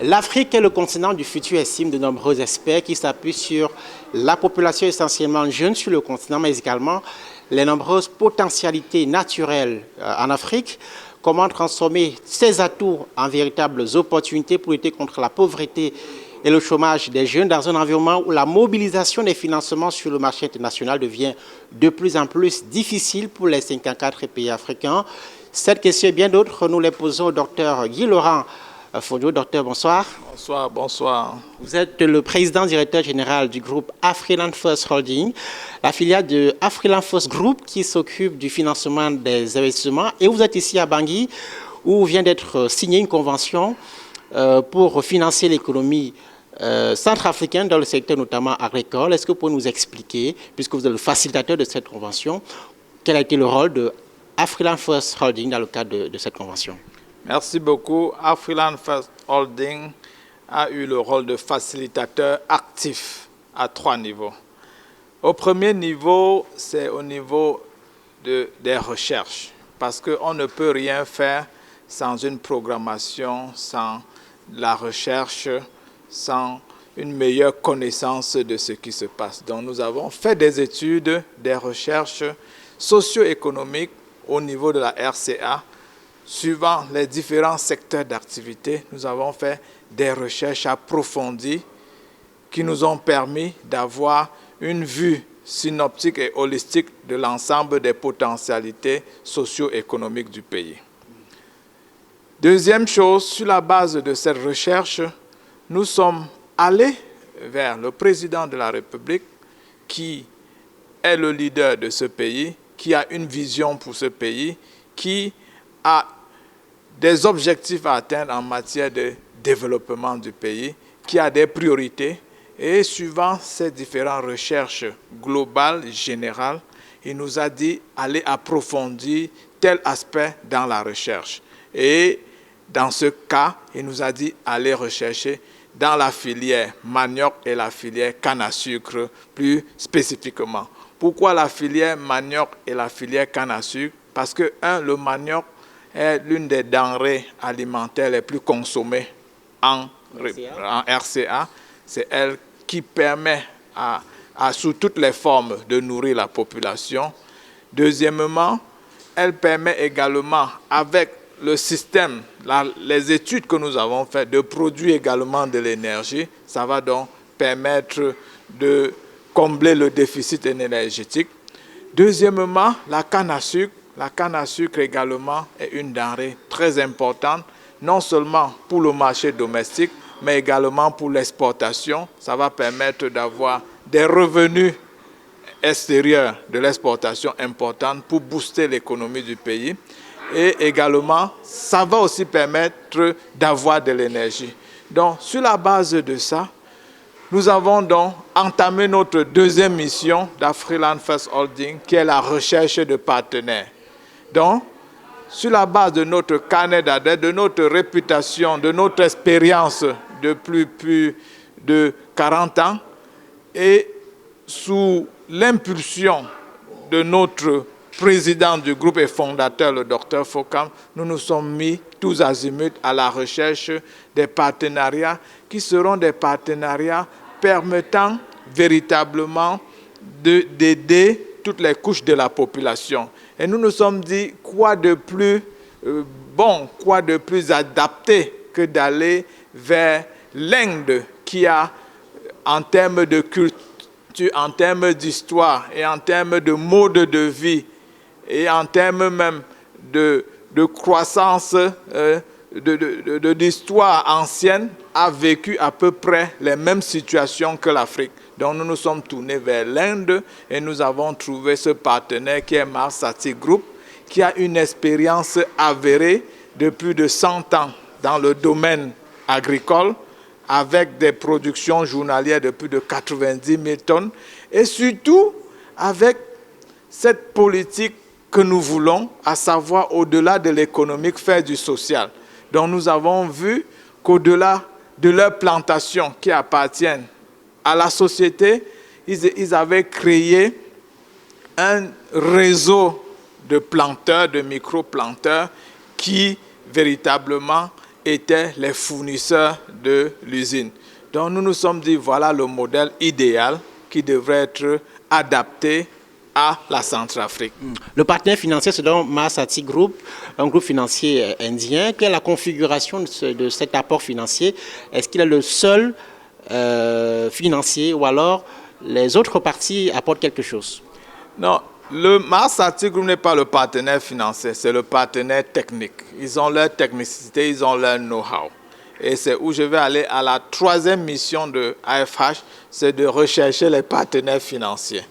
L'Afrique est le continent du futur, estiment de nombreux experts qui s'appuient sur la population essentiellement jeune sur le continent, mais également les nombreuses potentialités naturelles en Afrique. Comment transformer ces atouts en véritables opportunités pour lutter contre la pauvreté et le chômage des jeunes dans un environnement où la mobilisation des financements sur le marché international devient de plus en plus difficile pour les 54 pays africains. Cette question et bien d'autres, nous les posons au docteur Guy Laurent Fondio. Docteur, bonsoir. Bonsoir, bonsoir. Vous êtes le président directeur général du groupe Afriland First Holding, la filiale de Afriland First Group qui s'occupe du financement des investissements. Et vous êtes ici à Bangui où vient d'être signée une convention pour financer l'économie centrafricaine dans le secteur notamment agricole. Est-ce que vous pouvez nous expliquer, puisque vous êtes le facilitateur de cette convention, quel a été le rôle de Afriland First Holding dans le cadre de cette convention? Merci beaucoup. Afriland First Holding a eu le rôle de facilitateur actif à 3 niveaux. Au premier niveau, c'est au niveau des recherches, parce qu'on ne peut rien faire sans une programmation, sans la recherche, sans une meilleure connaissance de ce qui se passe. Donc nous avons fait des études, des recherches socio-économiques au niveau de la RCA, suivant les différents secteurs d'activité. Nous avons fait des recherches approfondies qui nous ont permis d'avoir une vue synoptique et holistique de l'ensemble des potentialités socio-économiques du pays. Deuxième chose, sur la base de cette recherche, nous sommes allés vers le président de la République qui est le leader de ce pays, qui a une vision pour ce pays, qui a des objectifs à atteindre en matière de développement du pays, qui a des priorités. Et suivant ces différentes recherches globales, générales, il nous a dit aller approfondir tel aspect dans la recherche. Et dans ce cas, il nous a dit aller rechercher dans la filière manioc et la filière canne à sucre plus spécifiquement. Pourquoi la filière manioc et la filière canne à sucre? Parce que, le manioc est l'une des denrées alimentaires les plus consommées en RCA. C'est elle qui permet sous toutes les formes de nourrir la population. Deuxièmement, elle permet également, avec le système, les études que nous avons faites, de produire également de l'énergie. Ça va donc permettre de combler le déficit énergétique. Deuxièmement, la canne à sucre. La canne à sucre également est une denrée très importante, non seulement pour le marché domestique, mais également pour l'exportation. Ça va permettre d'avoir des revenus extérieurs de l'exportation importants pour booster l'économie du pays. Et également, ça va aussi permettre d'avoir de l'énergie. Donc, sur la base de ça, nous avons donc entamé notre deuxième mission d'Afriland First Holding, qui est la recherche de partenaires. Donc, sur la base de notre carnet d'adresses, de notre réputation, de notre expérience de plus de 40 ans, et sous l'impulsion de notre président du groupe et fondateur, le docteur Fokam, nous nous sommes mis tous azimuts à la recherche des partenariats qui seront des partenariats permettant véritablement d'aider toutes les couches de la population. Et nous nous sommes dit, quoi de plus quoi de plus adapté que d'aller vers l'Inde qui a, en termes de culture, en termes d'histoire et en termes de mode de vie et en termes même de croissance, d'histoire ancienne, a vécu à peu près les mêmes situations que l'Afrique. Donc nous nous sommes tournés vers l'Inde et nous avons trouvé ce partenaire qui est Marsati Group, qui a une expérience avérée de plus de 100 ans dans le domaine agricole, avec des productions journalières de plus de 90 000 tonnes, et surtout avec cette politique que nous voulons, à savoir au-delà de l'économique, faire du social. Donc nous avons vu qu'au-delà de leurs plantations qui appartiennent à la société, ils avaient créé un réseau de planteurs, de micro-planteurs qui véritablement étaient les fournisseurs de l'usine. Donc nous nous sommes dit, voilà le modèle idéal qui devrait être adapté à la Centrafrique. Le partenaire financier, c'est donc Mahasati Group, un groupe financier indien. Quelle est la configuration de cet apport financier? Est-ce qu'il est le seul financier ou alors les autres parties apportent quelque chose? Non, le Mahasati Group n'est pas le partenaire financier, c'est le partenaire technique. Ils ont leur technicité, ils ont leur know-how. Et c'est où je vais aller à la troisième mission de AFH, c'est de rechercher les partenaires financiers.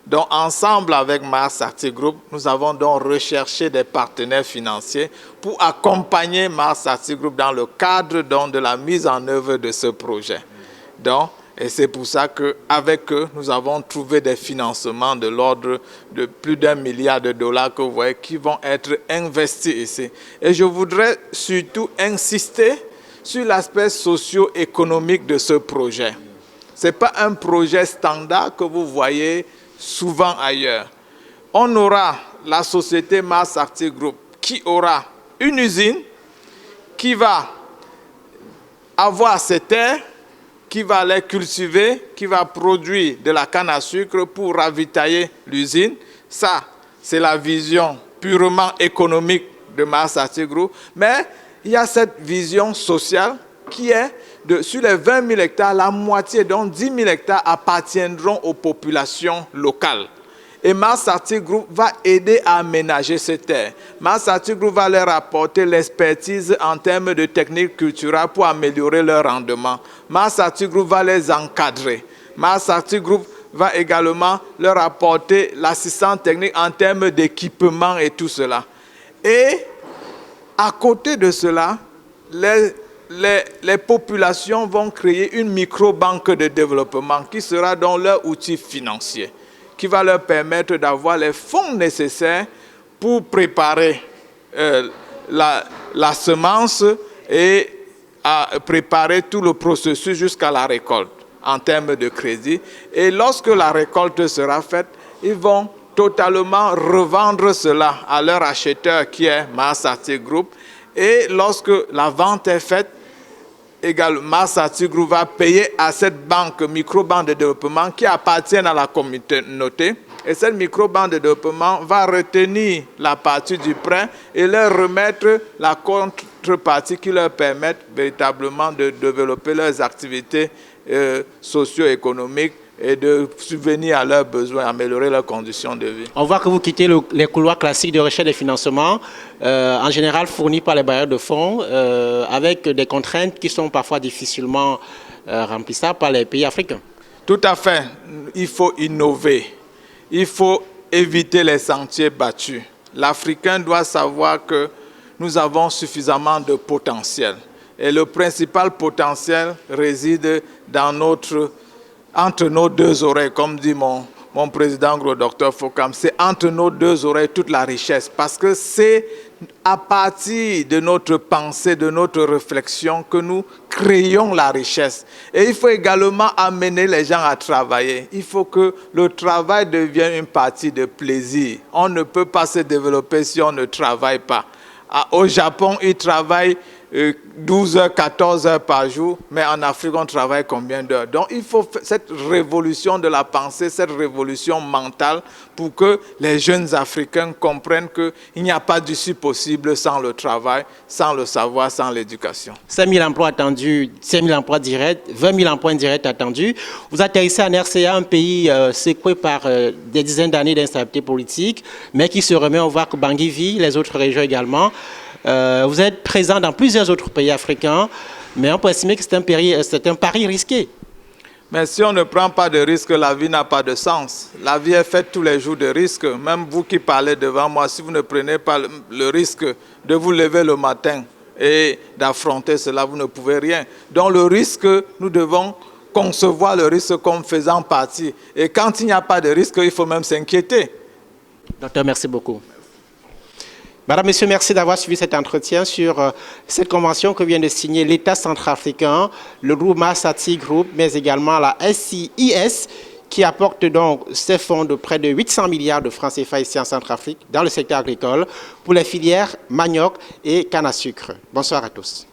Donc, ensemble avec Mahasati Group, nous avons donc recherché des partenaires financiers pour accompagner Mahasati Group dans le cadre donc, de la mise en œuvre de ce projet. Donc, et c'est pour ça qu'avec eux, nous avons trouvé des financements de l'ordre de plus d'1 milliard de dollars que vous voyez qui vont être investis ici. Et je voudrais surtout insister sur l'aspect socio-économique de ce projet. Ce n'est pas un projet standard que vous voyez souvent ailleurs. On aura la société Mahasati Group qui aura une usine qui va avoir ses terres, qui va les cultiver, qui va produire de la canne à sucre pour ravitailler l'usine. Ça, c'est la vision purement économique de Mahasati Group. Mais il y a cette vision sociale qui est, sur les 20 000 hectares, la moitié, donc 10 000 hectares, appartiendront aux populations locales. Et Mahasati Group va aider à aménager ces terres. Mahasati Group va leur apporter l'expertise en termes de techniques culturelles pour améliorer leur rendement. Mahasati Group va les encadrer. Mahasati Group va également leur apporter l'assistance technique en termes d'équipement et tout cela. Et à côté de cela, les populations vont créer une micro-banque de développement qui sera dans leur outil financier, qui va leur permettre d'avoir les fonds nécessaires pour préparer la semence et à préparer tout le processus jusqu'à la récolte en termes de crédit. Et lorsque la récolte sera faite, ils vont totalement revendre cela à leur acheteur qui est Mahasati Group. Et lorsque la vente est faite, également Mahasati Group va payer à cette banque, micro-banque de développement qui appartient à la communauté. Et cette micro-banque de développement va retenir la partie du prêt et leur remettre la contrepartie qui leur permet véritablement de développer leurs activités socio-économiques et de subvenir à leurs besoins, améliorer leurs conditions de vie. On voit que vous quittez les couloirs classiques de recherche et financement, en général fournis par les bailleurs de fonds, avec des contraintes qui sont parfois difficilement remplissables par les pays africains. Tout à fait. Il faut innover. Il faut éviter les sentiers battus. L'Africain doit savoir que nous avons suffisamment de potentiel. Et le principal potentiel réside entre nos deux oreilles, comme dit mon président gros docteur Fokam, c'est entre nos deux oreilles toute la richesse. Parce que c'est à partir de notre pensée, de notre réflexion que nous créons la richesse. Et il faut également amener les gens à travailler. Il faut que le travail devienne une partie de plaisir. On ne peut pas se développer si on ne travaille pas. Au Japon, ils travaillent 12 heures, 14 heures par jour, mais en Afrique, on travaille combien d'heures? Donc, il faut cette révolution de la pensée, cette révolution mentale pour que les jeunes Africains comprennent qu'il n'y a pas d'issue possible sans le travail, sans le savoir, sans l'éducation. 5 000 emplois attendus, 5 000 emplois directs, 20 000 emplois indirects attendus. Vous atterrissez en RCA, un pays secoué par des dizaines d'années d'instabilité politique, mais qui se remet. On voit que Bangui vit, les autres régions également. Vous êtes présent dans plusieurs autres pays africains, mais on peut estimer que c'est un pari risqué. Mais si on ne prend pas de risque, la vie n'a pas de sens. La vie est faite tous les jours de risques. Même vous qui parlez devant moi, si vous ne prenez pas le risque de vous lever le matin et d'affronter cela, vous ne pouvez rien. Donc le risque, nous devons concevoir le risque comme faisant partie. Et quand il n'y a pas de risque, il faut même s'inquiéter. Docteur, merci beaucoup. Madame, Monsieur, merci d'avoir suivi cet entretien sur cette convention que vient de signer l'État centrafricain, le groupe Mahasati Group, mais également la SCIS, qui apporte donc ces fonds de près de 800 milliards de francs CFA ici en Centrafrique, dans le secteur agricole, pour les filières manioc et canne à sucre. Bonsoir à tous.